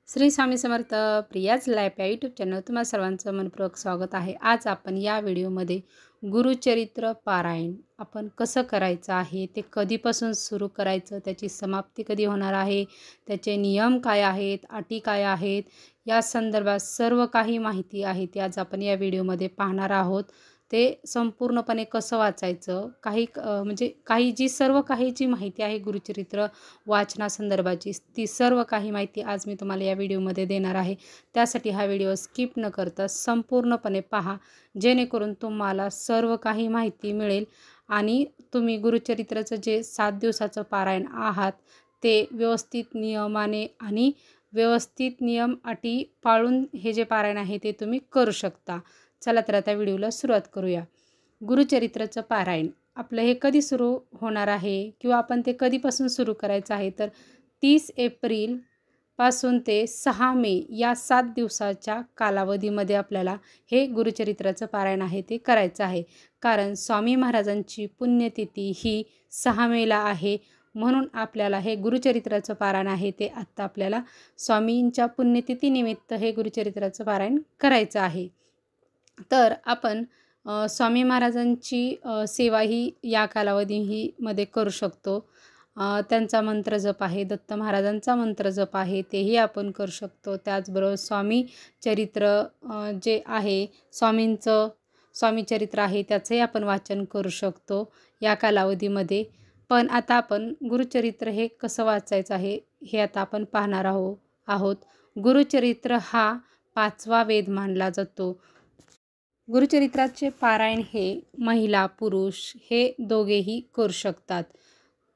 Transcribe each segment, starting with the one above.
Shri Swami Samarth. Priya's life या YouTube channel तुम्हा सर्वांचं मनपूर्वक स्वागत आहे. आज आपण या व्हिडिओमध्ये गुरुचरित्र पारायण आपण कसं करायचं आहे, ते कधीपासून सुरू करायचं, त्याची समाप्ती कधी होणार आहे, त्याचे नियम काय आहेत, अटी काय आहेत, या संदर्भात सर्व काही माहिती आहे ती आज आपण या व्हिडिओमध्ये पाहणार आहोत. ते संपूर्णपणे कसं वाचायचं, काही जी सर्व काही जी माहिती आहे गुरुचरित्र वाचनासंदर्भाची, ती सर्व काही माहिती आज मी तुम्हाला या व्हिडिओमध्ये देणार आहे. त्यासाठी हा व्हिडिओ स्किप न करता संपूर्णपणे पहा, जेणेकरून तुम्हाला सर्व काही माहिती मिळेल आणि तुम्ही गुरुचरित्राचं जे 7 दिवसाचं पारायण आहात ते व्यवस्थित नियमाने आणि व्यवस्थित नियम अटी पाळून हे जे पारायण आहे ते तुम्ही करू शकता. चला तर आता व्हिडिओला सुरुवात करूया. गुरुचरित्राचं पारायण आपलं हे कधी सुरू होणार आहे किंवा आपण ते कधीपासून सुरू करायचं आहे, तर 30 एप्रिल पासून ते 6 मे या 7 दिवसाच्या कालावधीमध्ये आपल्याला हे गुरुचरित्राचं पारायण आहे ते करायचं आहे. कारण स्वामी महाराजांची पुण्यतिथी ही 6 मेला आहे. म्हणून आपल्याला हे गुरुचरित्राचं पारायण आहे ते आत्ता आपल्याला स्वामींच्या पुण्यतिथीनिमित्त हे गुरुचरित्राचं पारायण करायचं आहे. तर आपण स्वामी महाराजांची सेवा ही या कालावधीमध्ये करू शकतो. त्यांचा मंत्रजप आहे, दत्त महाराजांचा मंत्रजप आहे, तेही आपण करू शकतो. त्याचबरोबर स्वामी चरित्र जे आहे, स्वामी चरित्र आहे त्याचंही आपण वाचन करू शकतो या कालावधीमध्ये. पण आता आपण गुरुचरित्र हे कसं वाचायचं आहे हे आता आपण पाहणार आहोत. गुरुचरित्र हा 5वा वेद मानला जातो. गुरुचरित्राचे पारायण हे महिला पुरुष हे दोघेही करू शकतात.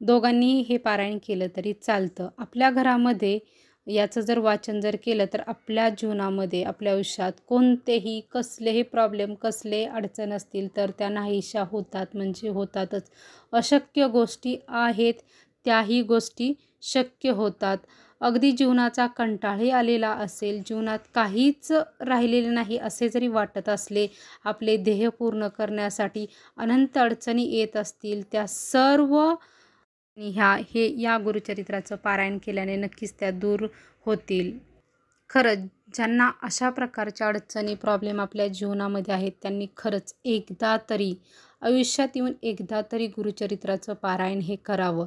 दोघांनीही हे पारायण केलं तरी चालतं. आपल्या घरामध्ये याचं जर वाचन केलं तर आपल्या जीवनामध्ये, आपल्या आयुष्यात कोणतेही कसलेही प्रॉब्लेम, कसले अडचण असतील तर त्या नाहीशा होतात, म्हणजे होतातच. अशक्य गोष्टी आहेत त्याही गोष्टी शक्य होतात. अगदी जीवनाचा कंटाळही आलेला असेल, जीवनात काहीच राहिलेले नाही असे जरी वाटत असले, आपले ध्येय पूर्ण करण्यासाठी अनंत अडचणी येत असतील, त्या सर्व या गुरुचरित्राचं पारायण केल्याने नक्कीच त्या दूर होतील. खरंच ज्यांना अशा प्रकारच्या अडचणी, प्रॉब्लेम आपल्या जीवनामध्ये आहेत, त्यांनी खरंच आयुष्यात येऊन एकदा तरी गुरुचरित्राचं पारायण हे करावं.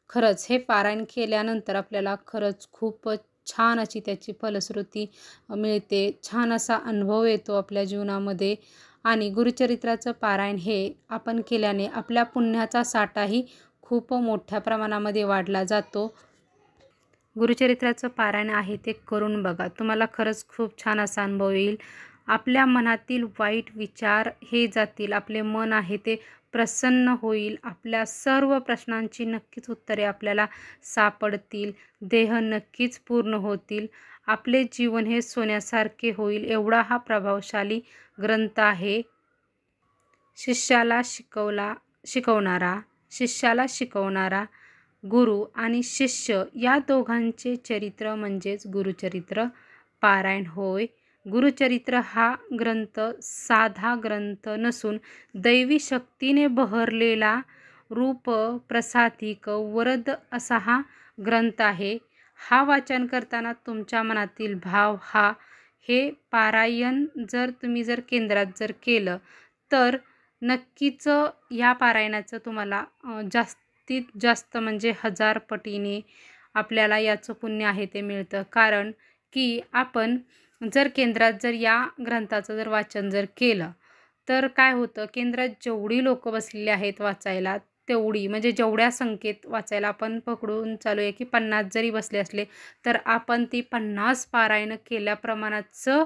खरंच हे पारायण केल्यानंतर आपल्याला खरंच खूपच छान अशी त्याची फलश्रुती मिळते, छान असा अनुभव येतो आपल्या जीवनामध्ये. आणि गुरुचरित्राचं पारायण हे आपण केल्याने आपल्या पुण्याचा साठाही खूप मोठ्या प्रमाणामध्ये वाढला जातो. गुरुचरित्राचं पारायण आहे ते करून बघा, तुम्हाला खरंच खूप छान असा अनुभव येईल. आपल्या मनातील वाईट विचार हे जातील, आपले मन आहे ते प्रसन्न होईल, आपल्या सर्व प्रश्नांची नक्कीच उत्तरे आपल्याला सापडतील, ध्येय नक्कीच पूर्ण होतील, आपले जीवन हे सोन्यासारखे होईल. एवढा हा प्रभावशाली ग्रंथ आहे. शिष्याला शिकवणारा गुरु आणि शिष्य या दोघांचे चरित्र म्हणजेच गुरुचरित्र पारायण होय. गुरुचरित्र हा ग्रंथ साधा ग्रंथ नसून दैवी शक्तीने बहरलेला रूप प्रसादिक वरद असा हा ग्रंथ आहे. हा वाचन करताना तुमच्या मनातील भाव हे पारायण तुम्ही केंद्रात केलं तर नक्कीच या पारायणाचं तुम्हाला जास्तीत जास्त म्हणजे 1000 पटीने आपल्याला याचं पुण्य आहे ते मिळतं. कारण की आपण केंद्रात या ग्रंथाचं वाचन केलं तर काय होतं, केंद्रात जेवढी लोक बसलेली आहेत वाचायला, तेवढी म्हणजे जेवढ्या संख्येत वाचायला आपण पकडून चालू आहे की 50 जरी बसले असले तर आपण ती 50 पारायण केल्याप्रमाणाचं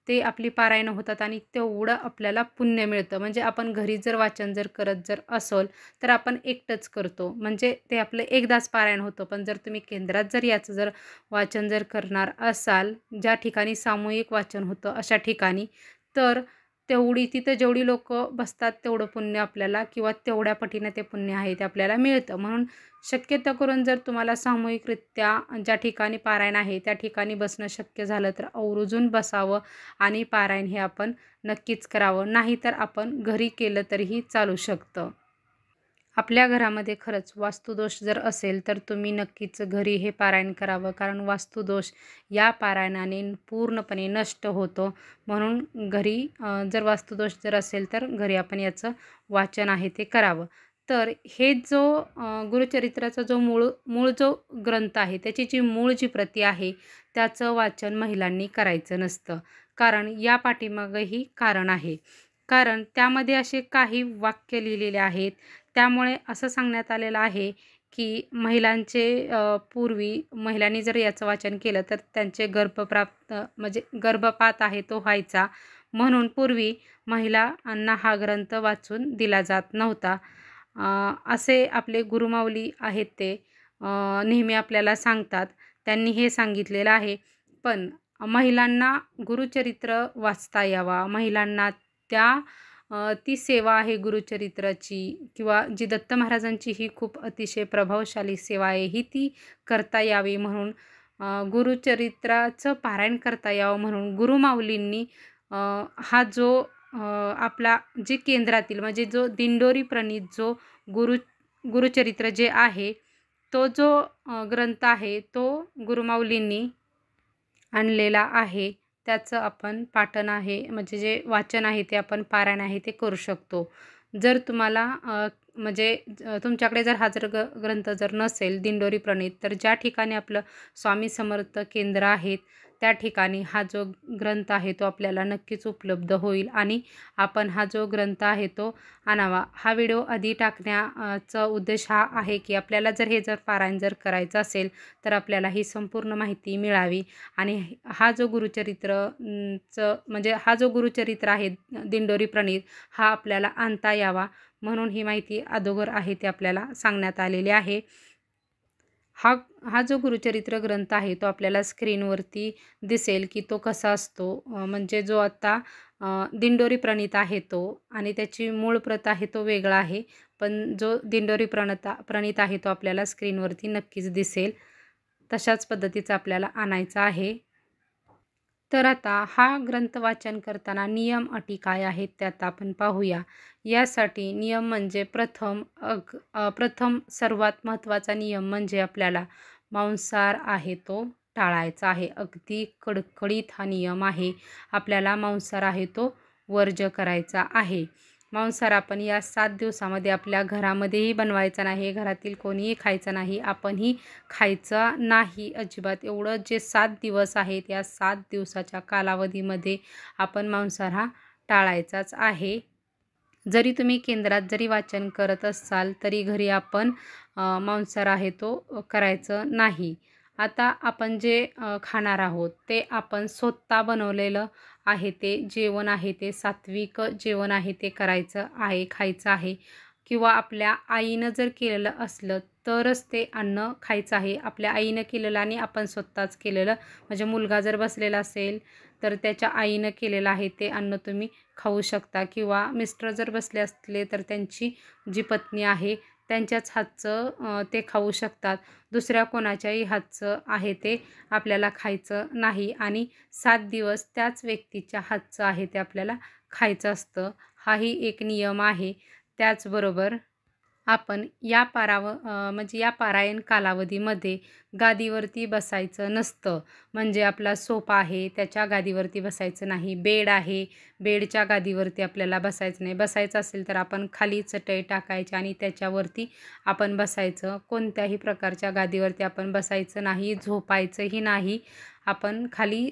ते आपली पारायण होतात आणि तेवढं आपल्याला पुण्य मिळतं. म्हणजे आपण घरी वाचन करत असेल तर आपण एकटंच करतो, म्हणजे ते आपलं एकदाच पारायण होतं. पण तुम्ही केंद्रात याचं वाचन करणार असाल, ज्या ठिकाणी सामूहिक वाचन होतं अशा ठिकाणी, तर तिथं जेवढी लोक बसतात तेवढं पुण्य आपल्याला किंवा तेवढ्या पटीने ते पुण्य आहे ते आपल्याला मिळतं. म्हणून शक्यतो करून तुम्हाला सामूहिकरित्या ज्या ठिकाणी पारायण आहे त्या ठिकाणी बसणं शक्य झालं तर आवर्जून बसावं आणि पारायण हे आपण नक्कीच करावं. नाहीतर आपण घरी केलं तरीही चालू शकतं. आपल्या घरामध्ये खरंच वास्तुदोष जर असेल तर तुम्ही नक्कीच घरी हे पारायण करावं, कारण वास्तुदोष या पारायणाने पूर्णपणे नष्ट होतो. म्हणून घरी जर वास्तुदोष जर असेल तर घरी आपण याचं वाचन आहे ते करावं. तर हे जो गुरुचरित्राचा जो मूळ मूळ जो ग्रंथ आहे त्याची जी मूळ जी प्रती आहे त्याचं वाचन महिलांनी करायचं नसतं. कारण या पाठीमागंही कारण आहे. कारण त्यामध्ये असे काही वाक्य लिहिलेले आहेत, त्यामुळे असं सांगण्यात आलेलं आहे, की महिलांचे पूर्वी महिलांनी जर याचं वाचन केलं तर त्यांचे गर्भप्राप्त म्हणजे गर्भपात आहे तो व्हायचा. म्हणून पूर्वी महिलांना हा ग्रंथ वाचून दिला जात नव्हता. असे आपले गुरुमाऊली आहेत ते नेहमी आपल्याला सांगतात. त्यांनी हे सांगितलेलं आहे. पण महिलांना गुरुचरित्र वाचता यावा, महिलांना त्या ती सेवा आहे गुरुचरित्राची किंवा जी दत्त महाराजांची ही खूप अतिशय प्रभावशाली सेवा आहे, ही ती करता यावी म्हणून गुरुचरित्राचं पारायण करता यावं म्हणून गुरुमाऊलींनी हा जो आपला जे केंद्रातील म्हणजे जो दिंडोरी प्रणीत जो गुरु गुरुचरित्र जे आहे, तो जो ग्रंथ आहे तो गुरुमाऊलींनी आणलेला आहे. त्याचं आपण पाठण आहे म्हणजे जे वाचन आहे ते आपण पारायण आहे ते करू शकतो. जर तुम्हाला म्हणजे तुमच्याकडे जर हा जर ग्रंथ जर नसेल दिंडोरी प्रणीत, तर ज्या ठिकाणी आपलं स्वामी समर्थ केंद्र आहेत त्या ठिकाणी हा जो ग्रंथ आहे तो आपल्याला नक्कीच उपलब्ध होईल आणि आपण हा जो ग्रंथ आहे तो आणावा. हा व्हिडिओ आधी टाकण्याचा उद्देश हा आहे की आपल्याला जर हे जर पारायण जर करायचं असेल तर आपल्याला ही संपूर्ण माहिती मिळावी आणि हा जो गुरुचरित्र म्हणजे हा जो गुरुचरित्र आहे दिंडोरी प्रणीत हा आपल्याला आणता यावा म्हणून ही माहिती अगोदर आहे ते आपल्याला सांगण्यात आलेली आहे. हा हा जो गुरुचरित्र ग्रंथ आहे तो आपल्याला स्क्रीनवरती दिसेल की तो कसा असतो. म्हणजे जो आता दिंडोरी प्रणीत आहे तो आणि त्याची मूळ प्रत आहे तो वेगळा आहे. पण जो दिंडोरी प्रणीत आहे तो आपल्याला स्क्रीनवरती नक्कीच दिसेल. तशाच पद्धतीचा आपल्याला आणायचा आहे. तर आता हा ग्रंथ वाचन करताना नियम अटी काय आहेत ते आता आपण पाहूया. यासाठी नियम म्हणजे प्रथम सर्वात महत्त्वाचा नियम म्हणजे आपल्याला मांसाहार आहे तो टाळायचा आहे. अगदी कडकडीत हा नियम आहे. आपल्याला मांसाहार आहे तो वर्ज्य करायचा आहे. मांसाहार आपण या 7 दिवसामध्ये आपल्या घरामध्येही बनवायचा नाही, घरातील कोणीही खायचं नाही, आपणही खायचा नाही अजिबात. एवढं जे 7 दिवस आहेत या 7 दिवसाच्या कालावधीमध्ये आपण मांसाहार हा टाळायचाच आहे. जरी तुम्ही केंद्रात जरी वाचन करत असाल तरी घरी आपण मांसाहार आहे तो करायचं नाही. आता आपण जे खाणार आहोत ते आपण स्वतः बनवलेलं आहे ते जेवण आहे ते सात्विक जेवण आहे ते करायचं आहे, खायचं आहे किंवा आपल्या आईनं जर केलेलं असलं तरच ते अन्न खायचं आहे. आपल्या आईनं केलेलं आणि आपण स्वतःच केलेलं म्हणजे मुलगा जर बसलेला असेल तर त्याच्या आईनं केलेलं आहे ते अन्न तुम्ही खाऊ शकता किंवा मिस्टर जर बसले असले तर त्यांची जी पत्नी आहे त्यांच्याच हातचं ते खाऊ शकतात. दुसऱ्या कोणाच्याही हातचं आहे ते आपल्याला खायचं नाही आणि 7 दिवस त्याच व्यक्तीच्या हातचं आहे ते आपल्याला खायचं असतं. हाही एक नियम आहे. त्याचबरोबर आपण या म्हणजे या पारायण कालावधीमध्ये गादीवरती बसायचं नसतं. म्हणजे आपला सोफा आहे त्याच्या गादीवरती बसायचं नाही. बेड आहे, बेडच्या गादीवरती आपल्याला बसायचं नाही. बसायचं असेल तर आपण खाली चटई टाकायची आणि त्याच्यावरती आपण बसायचं. कोणत्याही प्रकारच्या गादीवरती आपण बसायचं नाही, झोपायचंही नाही. आपण खाली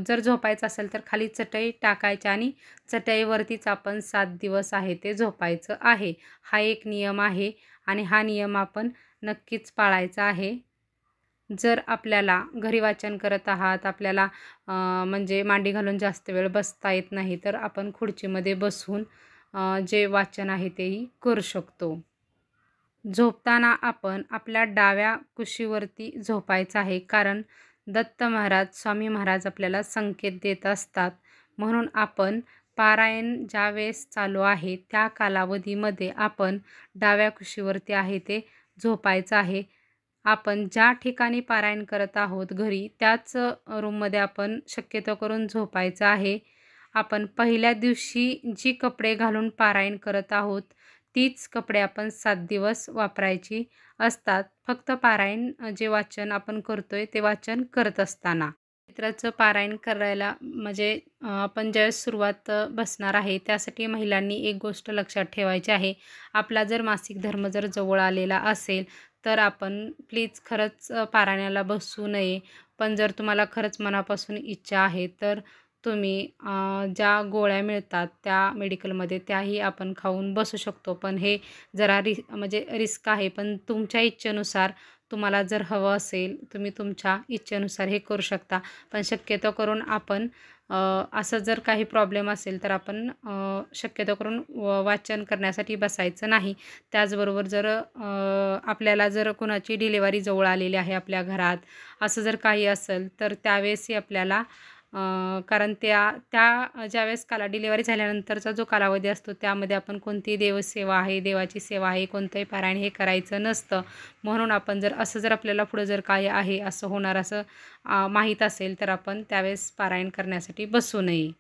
जर झोपायचं असेल तर खाली चटई टाकायची आणि चटईवरतीच आपण 7 दिवस आहे ते झोपायचं आहे. हा एक नियम आहे आणि हा नियम आपण नक्कीच पाळायचा आहे. जर आपल्याला घरी वाचन करत आहात, आपल्याला म्हणजे मांडी घालून जास्त वेळ बसता येत नाही, तर आपण खुर्चीमध्ये बसून जे वाचन आहे तेही करू शकतो. झोपताना आपण आपल्या डाव्या कुशीवरती झोपायचं आहे, कारण दत्त महाराज, स्वामी महाराज आपल्याला संकेत देत असतात. म्हणून आपण पारायण ज्यावेळेस चालू आहे त्या कालावधीमध्ये आपण डाव्या कुशीवरती आहे ते झोपायचं आहे. आपण ज्या ठिकाणी पारायण करत आहोत घरी त्याच रूममध्ये आपण शक्यतो करून झोपायचं आहे. आपण पहिल्या दिवशी जी कपडे घालून पारायण करत आहोत तीच कपडे आपण 7 दिवस वापरायची असतात. फक्त पारायण जे वाचन आपण करतोय ते वाचन करत असताना. चरित्राचं पारायण करायला म्हणजे आपण ज्यावेळेस सुरुवात बसणार आहे त्यासाठी महिलांनी एक गोष्ट लक्षात ठेवायची आहे. आपला जर मासिक धर्म जर जवळ आलेला असेल तर आपण प्लीज खरंच पारायणाला बसू नये. पण जर तुम्हाला खरंच मनापासून इच्छा आहे तर तुम्ही ज्या गोळ्या मिळतात त्या मेडिकलमध्ये त्याही आपण खाऊन बसू शकतो. पण हे जरा म्हणजे रिस्क आहे. पण तुमच्या इच्छेनुसार तुम्हाला जर हवं असेल तुम्ही तुमच्या इच्छेनुसार हे करू शकता. पण शक्यतो करून आपण असं जर काही प्रॉब्लेम असेल तर आपण शक्यतो करून वाचन करण्यासाठी बसायचं नाही. त्याचबरोबर जर आपल्याला जर कोणाची डिलिव्हरी जवळ आलेली आहे आपल्या घरात, असं जर काही असेल तर त्यावेळेसही आपल्याला कारण त्या त्या ज्यावेळेस डिलिव्हरी झाल्यानंतरचा जो कालावधी असतो त्यामध्ये आपण कोणतीही देवसेवा आहे, देवाची सेवा आहे, कोणतंही पारायण हे करायचं नसतं. म्हणून आपण जर आपल्याला पुढं जर काय आहे असं होणार असं माहीत असेल तर आपण त्यावेळेस पारायण करण्यासाठी बसू नये.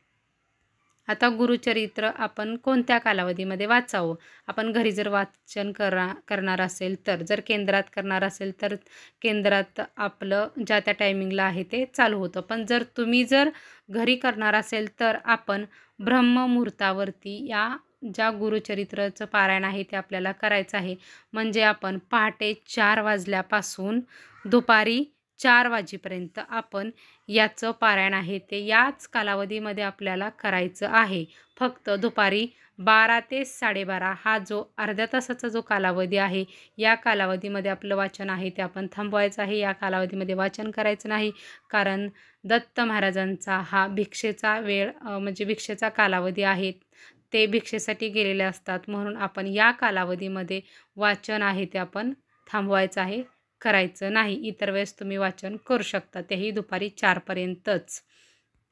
आता गुरुचरित्र आपण कोणत्या कालावधीमध्ये वाचावं? आपण घरी जर वाचन करणार असेल तर, जर केंद्रात करणार असेल तर केंद्रात आपलं ज्या त्या टायमिंगला आहे ते चालू होतं. पण जर घरी करणार असेल तर आपण ब्रह्ममुहूर्तावरती या ज्या गुरुचरित्राचं पारायण आहे ते आपल्याला करायचं आहे. म्हणजे आपण पहाटे 4 वाजल्यापासून दुपारी 4 वाजेपर्यंत आपण याचं पारायण आहे ते याच कालावधीमध्ये आपल्याला करायचं आहे. फक्त दुपारी 12 ते 12:30 हा जो अर्ध्या तासाचा जो कालावधी आहे, या कालावधीमध्ये आपलं वाचन आहे ते आपण थांबवायचं आहे. या कालावधीमध्ये वाचन करायचं नाही. कारण दत्त महाराजांचा हा भिक्षेचा वेळ म्हणजे भिक्षेचा कालावधी आहे. ते भिक्षेसाठी गेलेले असतात. म्हणून आपण या कालावधीमध्ये वाचन आहे ते आपण थांबवायचं आहे. करायचं नाही. इतर वेळेस तुम्ही वाचन करू शकता. तेही दुपारी 4 पर्यंतच.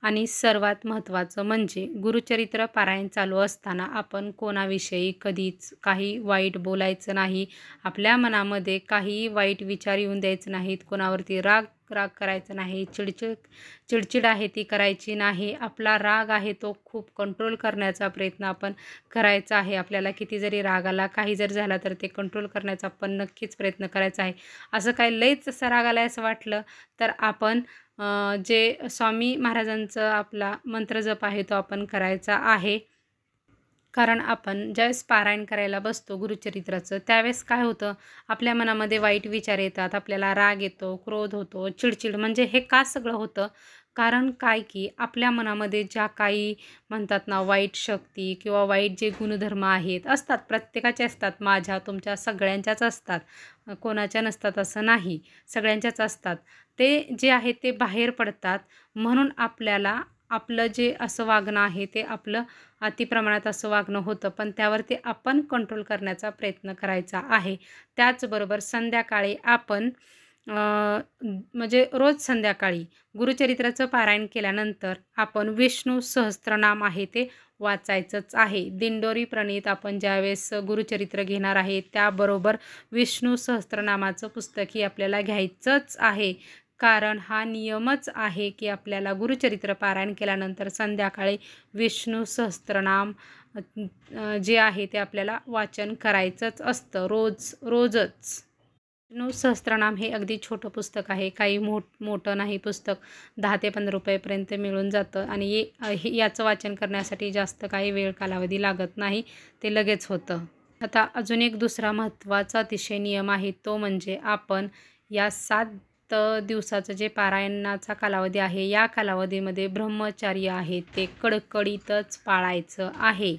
आणि सर्वात महत्त्वाचं म्हणजे गुरुचरित्र पारायण चालू असताना आपण कोणाविषयी कधीच काही वाईट बोलायचं नाही. आपल्या मनामध्ये काही वाईट विचार येऊन द्यायचे नाहीत. कोणावरती राग करायचा नाही. चिडचिड आहे ती करायची नाही. आपला राग आहे तो खूप कंट्रोल करण्याचा प्रयत्न आपण करायचा आहे. आपल्याला किती जरी राग आला, काही जर झाला तर ते कंट्रोल करण्याचा आपण नक्कीच प्रयत्न करायचा आहे. असं काही लईच असं राग आला असं वाटलं तर आपण जे स्वामी महाराजांचं आपला मंत्रजप आहे तो आपण करायचा आहे. कारण आपण ज्यावेळेस पारायण करायला बसतो गुरुचरित्राचं त्यावेळेस काय होतं, आपल्या मनामध्ये वाईट विचार येतात, आपल्याला राग येतो, क्रोध होतो, चिडचिड म्हणजे हे का सगळं होतं? कारण काय की आपल्या मनामध्ये ज्या काही म्हणतात ना वाईट शक्ती किंवा वाईट जे गुणधर्म आहेत असतात, प्रत्येकाचे असतात, माझ्या तुमच्या सगळ्यांच्याच असतात, कोणाच्या नसतात असं नाही, सगळ्यांच्याच असतात. ते जे आहे ते बाहेर पडतात. म्हणून आपल्याला आपलं जे असं वागणं आहे ते आपलं अतिप्रमाणात असं वागणं होतं. पण त्यावरती आपण कंट्रोल करण्याचा प्रयत्न करायचा आहे. त्याचबरोबर संध्याकाळी आपण म्हणजे रोज संध्याकाळी गुरुचरित्राचं पारायण केल्यानंतर आपण विष्णू सहस्त्रनाम आहे ते वाचायचंच आहे. दिंडोरी प्रणीत आपण ज्यावेळेस गुरुचरित्र घेणार आहे त्याबरोबर विष्णू सहस्त्रनामाचं पुस्तकही आपल्याला घ्यायचंच आहे. कारण हा नियमच आहे की आपल्याला गुरुचरित्र पारायण केल्यानंतर संध्याकाळी विष्णू सहस्त्रनाम जे आहे ते आपल्याला वाचन करायचंच असतं रोजच. विष्णू सहस्त्रनाम हे अगदी छोटं पुस्तक आहे. काही मोठं नाही पुस्तक. 10 ते 15 रुपयेपर्यंत मिळून जातं आणि याचं वाचन करण्यासाठी जास्त काही वेळ कालावधी लागत नाही. ते लगेच होतं. आता अजून एक दुसरा महत्त्वाचा अतिशय नियम आहे तो म्हणजे आपण या 7 दिवसाचं जे पारायणाचा कालावधी आहे या कालावधीमध्ये ब्रह्मचर्य आहे ते कडकडीतच पाळायचं आहे.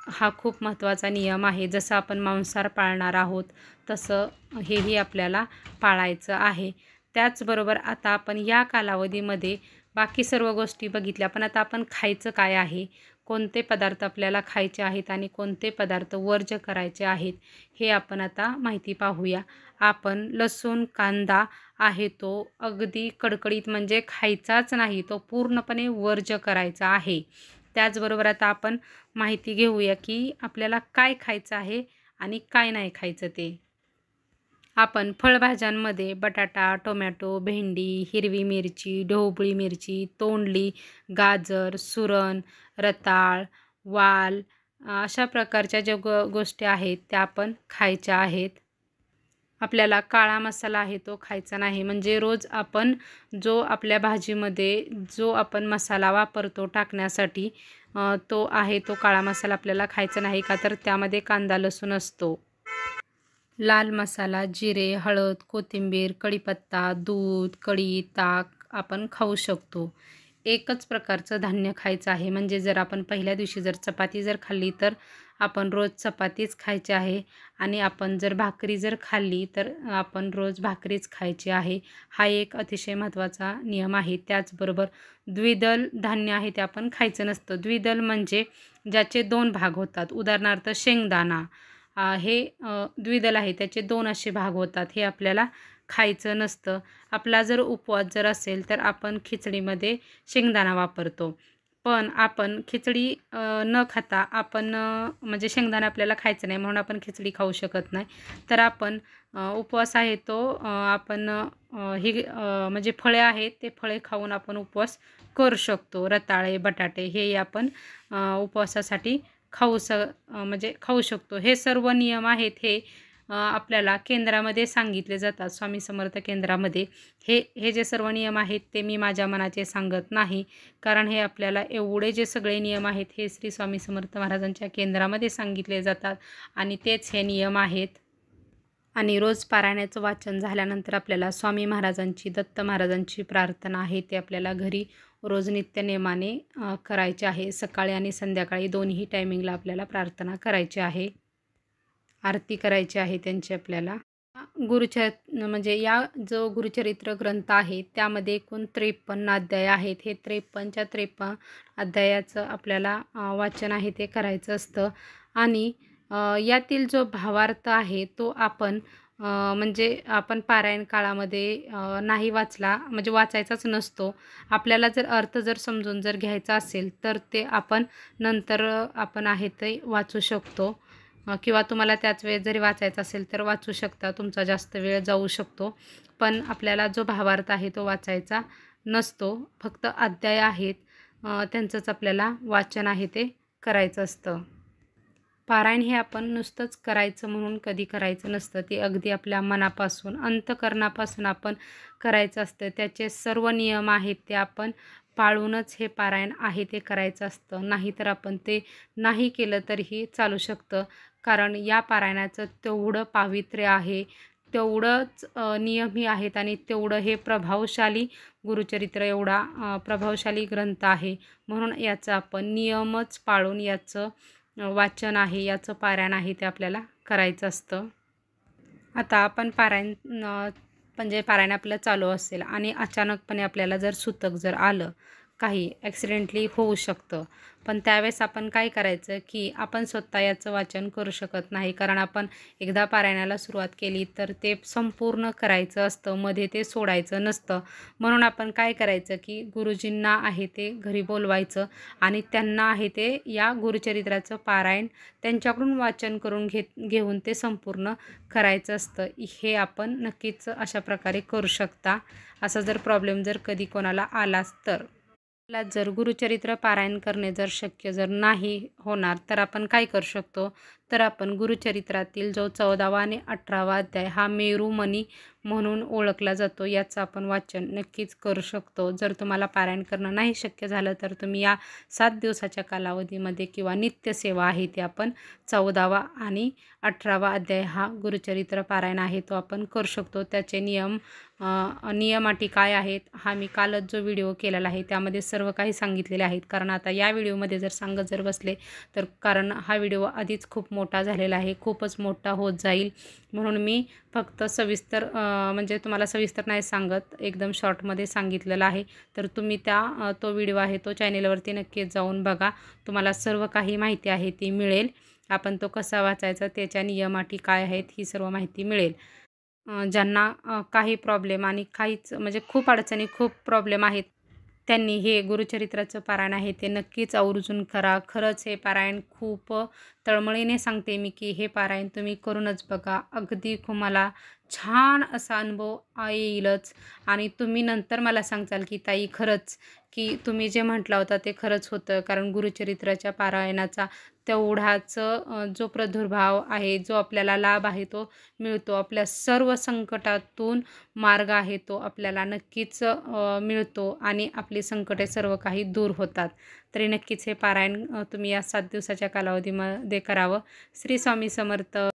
हा खूप महत्त्वाचा नियम आहे. जसं आपण मांसाहार पाळणार आहोत तसं हेही आपल्याला पाळायचं आहे. त्याचबरोबर आता आपण या कालावधीमध्ये बाकी सर्व गोष्टी बघितल्या, पण आता आपण खायचं काय आहे, कोणते पदार्थ आपल्याला खायचे आहेत आणि कोणते पदार्थ वर्ज्य करायचे आहेत हे आपण आता माहिती पाहूया. आपण लसूण कांदा आहे तो अगदी कडकडीत म्हणजे खायचाच नाही, तो पूर्णपणे वर्ज्य करायचा आहे. त्याचबरोबर आता आपण माहिती घेऊया की आपल्याला काय खायचं आहे आणि काय नाही खायचं ते. आपण फळभाज्यांमध्ये बटाटा, टोमॅटो, भेंडी, हिरवी मिरची, ढोबळी मिरची, तोंडली, गाजर, सुरण, रताळ, वाल, अशा प्रकारच्या ज्या गोष्टी आहेत त्या आपण खायच्या आहेत. आपल्याला काळा मसाला आहे तो खायचा नाही. म्हणजे रोज आपण जो आपल्या भाजीमध्ये जो आपण मसाला वापरतो टाकण्यासाठी तो आहे तो काळा मसाला आपल्याला खायचा नाही, का तर त्यामध्ये कांदा लसूण असतो. लाल मसाला, जिरे, हळद, कोथिंबीर, कढीपत्ता, दूध, कढी, ताक आपण खाऊ शकतो. एकच प्रकारचं धान्य खायचं आहे. म्हणजे जर आपण पहिल्या दिवशी जर चपाती जर खाल्ली तर आपण रोज चपातीच खायची आहे आणि आपण जर भाकरी जर खाल्ली तर आपण रोज भाकरीच खायची आहे. हा एक अतिशय महत्त्वाचा नियम आहे. त्याचबरोबर द्विदल धान्य आहे ते आपण खायचं नसतं. द्विदल म्हणजे ज्याचे 2 भाग होतात. उदाहरणार्थ शेंगदाणा हे द्विदल आहे, त्याचे 2 असे भाग होतात. हे आपल्याला खायचं नसतं. आपला जर उपवास जर असेल तर आपण खिचडीमध्ये शेंगदाणा वापरतो. पण आपण खिचडी न खाता आपण म्हणजे शेंगदाणा आपल्याला खायचं नाही म्हणून आपण खिचडी खाऊ शकत नाही. तर आपण उपवास आहे तो आपण म्हणजे फळे आहेत ते फळे खाऊन आपण उपवास करू शकतो. रताळे, बटाटे हे आपण उपवासासाठी म्हणजे खाऊ शकतो. हे सर्व नियम आहेत हे आपल्याला केंद्रामध्ये सांगितले जातात. स्वामी समर्थ केंद्रामध्ये हे जे सर्व नियम आहेत ते मी माझ्या मनाचे सांगत नाही. कारण हे आपल्याला एवढे जे सगळे नियम आहेत हे श्री स्वामी समर्थ महाराजांच्या केंद्रामध्ये सांगितले जातात आणि तेच हे नियम आहेत. आणि रोज पारायणाचं वाचन झाल्यानंतर आपल्याला स्वामी महाराजांची, दत्त महाराजांची प्रार्थना आहे ते आपल्याला घरी रोज नित्यनेमाने करायचे आहे. सकाळी आणि संध्याकाळी दोन्ही टायमिंगला आपल्याला प्रार्थना करायची आहे. आरती करायची आहे त्यांची आपल्याला. म्हणजे या जो गुरुचरित्र ग्रंथ आहे त्यामध्ये एकूण 53 अध्याय आहेत. हे 53च्या 53 अध्यायाचं आपल्याला वाचन आहे ते करायचं असतं आणि यातील जो भावार्थ आहे तो आपण म्हणजे आपण पारायण काळामध्ये नाही वाचला म्हणजे वाचायचाच नसतो. आपल्याला जर अर्थ जर समजून जर घ्यायचा असेल तर ते आपण नंतर आपण आहे ते वाचू शकतो. किंवा तुम्हाला त्याच वेळेस जरी वाचायचं असेल तर वाचू शकता. तुमचा जास्त वेळ जाऊ शकतो. पण आपल्याला जो भावार्थ आहे तो वाचायचा नसतो. फक्त अध्याय आहेत त्यांचंच आपल्याला वाचन आहे ते करायचं असतं. पारायण हे आपण नुसतंच करायचं म्हणून कधी करायचं नसतं. ते अगदी आपल्या मनापासून, अंतःकरणापासून आपण करायचं असतं. त्याचे सर्व नियम आहेत ते आपण पाळूनच हे पारायण आहे ते करायचं असतं. नाहीतर आपण ते नाही केलं तरीही चालू शकतं. कारण या पारायणाचं तेवढं पावित्र्य आहे, तेवढंच नियमही आहेत आणि तेवढं हे प्रभावशाली गुरुचरित्र एवढा प्रभावशाली ग्रंथ आहे. म्हणून याचं आपण नियमच पाळून याचं वाचन आहे, याचं पारायण आहे ते आपल्याला करायचं असतं. आता आपण म्हणजे पारायण आपलं चालू असेल आणि अचानकपणे आपल्याला जर सुतक जर आलं, काही ॲक्सिडेंटली होऊ शकतं. पण त्यावेळेस आपण काय करायचं की आपण स्वतः याचं वाचन करू शकत नाही. कारण आपण एकदा पारायणाला सुरुवात केली तर ते संपूर्ण करायचं असतं, मध्ये ते सोडायचं नसतं. म्हणून आपण काय करायचं की गुरुजींना आहे ते घरी बोलवायचं आणि त्यांना आहे ते या गुरुचरित्राचं पारायण त्यांच्याकडून वाचन करून घेऊन ते संपूर्ण करायचं असतं. हे आपण नक्कीच अशा प्रकारे करू शकता. असा जर प्रॉब्लेम जर कधी कोणाला आलाच तर. ला जर गुरुचरित्र पारायण करणे जर शक्य जर नाही होणार तर आपण काय करू शकतो, तर आपण गुरुचरित्रातील जो 14वा आणि 18वा अध्याय हा मेरुमणी म्हणून ओळखला जातो, याचं आपण वाचन नक्कीच करू शकतो. जर तुम्हाला पारायण करणं नाही शक्य झालं तर तुम्ही या 7 दिवसाच्या कालावधीमध्ये किंवा नित्यसेवा आहे ते आपण 14वा आणि 18वा अध्याय हा गुरुचरित्र पारायण आहे तो आपण करू शकतो. त्याचे नियम अटी काय आहेत हा मी कालच जो व्हिडिओ केलेला आहे त्यामध्ये सर्व काही सांगितलेले आहेत. कारण आता या व्हिडिओमध्ये जर सांगत जर बसले तर कारण हा व्हिडिओ आधीच खूप मोठा झालेला आहे, खूपच मोठा होत जाईल. म्हणून मी फक्त सविस्तर म्हणजे तुम्हाला सविस्तर नाही सांगत, एकदम शॉर्टमध्ये सांगितलेलं आहे. तर तुम्ही तो व्हिडिओ आहे तो चॅनेलवरती नक्कीच जाऊन बघा. तुम्हाला सर्व काही माहिती आहे ती मिळेल. आपण तो कसा वाचायचा, त्याच्या नियम अटी काय आहेत ही सर्व माहिती मिळेल. ज्यांना काही प्रॉब्लेम आणि काहीच म्हणजे खूप अडचणी, खूप प्रॉब्लेम आहेत, त्यांनी हे गुरुचरित्राचं पारायण आहे ते नक्कीच आवर्जून करा. खरंच हे पारायण खूप तळमळीने सांगते मी की हे पारायण तुम्ही करूनच बघा. अगदी तुम्हाला छान असा अनुभव येईलच आणि तुम्ही नंतर मला सांगाल की ताई खरंच की तुम्ही जे म्हटलं होतं ते खरंच होतं. कारण गुरुचरित्राच्या पारायणाचा तेवढाचं जो प्रादुर्भाव आहे, जो आपल्याला लाभ आहे तो मिळतो. आपल्या सर्व संकटातून मार्ग आहे तो आपल्याला नक्कीच मिळतो आणि आपली संकटे सर्व काही दूर होतात. तरी नक्कीच हे पारायण तुम्ही या 7 दिवसाच्या कालावधीमध्ये करावं. श्री स्वामी समर्थ.